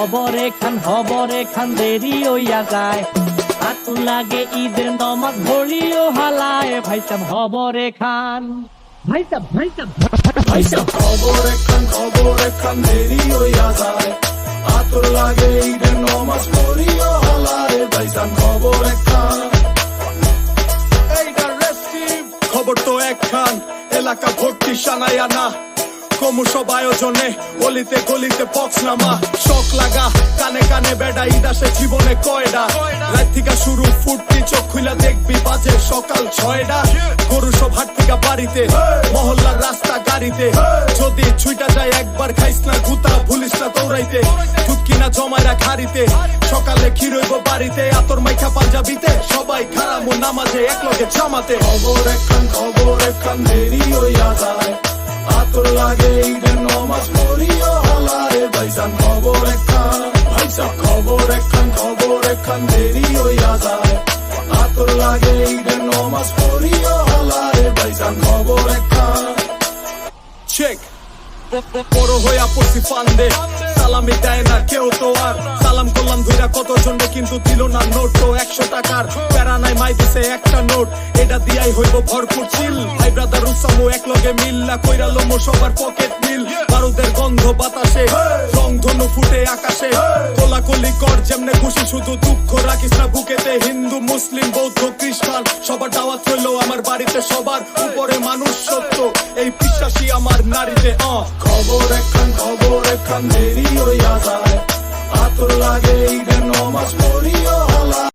হবরে খান দেরি হইয়া যায়। আতুর লাগে ঈদের নমাজ ভরিও হালায়, ভাইসাব হবরে খান, ভাইসাব খবরে খান দেরি হইয়া যায়। আতর লাগে ঈদের নমাজ পড়িও হালায়, ভাইসান খবরে খান। এইটা রেস্টিভ খবর তো একখান, এলাকা ভর্তি সানায়া না। ক্রমসব আয়োজনে গলিতে গলিতে পক্স নামা, শখ লাগা কানে কানে বেড়া। ঈদ আসে জীবনে কয়ডা, রাত থেকে শুরু ফুটতি চোখ খুলা দেখবি বাজে সকাল 6টা। গরু সব হাট থেকে বাড়িতে, মহল্লার রাস্তা গাড়িতে। যদি ছুইটা যায় একবার খাইস না গুতা, ভুলিস না দৌড়াইতে। দুধ কিনা জমাইরা খারিতে, সকালে ক্ষীরইব বাড়িতে। আতর মাইখা পাঞ্জাবিতে, সবাই খারামো নামাজে একলগে জামাতে। খবর একখান দেরি হইয়া যায়। আতর লাগে ঈদের নমাজ পড়িও হালায়, ভাইসান খবর একখান। খবর একখান দেরি হইয়া যায়। আতর লাগে ঈদের নমাজ পড়িও হালায়, ভাইসান খবর একখান। চেক বড় হইয়া পড়ছি ফান্দে, সালামি দেয় না কেউ তো আর। সালাম করলাম ধইরা কতজনে, কিন্তু দিল না নোট তো 100 টাকার। প্যারা নাই মাই দিছে একটা নোট, এটা দিয়াই হইব ভরপুর চিল। ভাই ব্রাদার উসামো একলগে মিল্লা কইরা লোমো সবার পকেট নীল। বারুদের গন্ধ বাতাসে, রং ধনু ফুটে আকাশে। কোলাকুলি কর যেমনে খুশি, শুধু দুঃখ রাখিস না বুকেতে। হিন্দু মুসলিম বৌদ্ধ খ্রিস্টান সবার দাওয়াত হইলো আমার বাড়িতে। সবার উপরে মানুষ সত্য, এই বিশ্বাসী আমার নারীতে। খবর একখান দেরি হইয়া যায়। আতর লাগে ঈদের নমাজ পড়িও হালায়।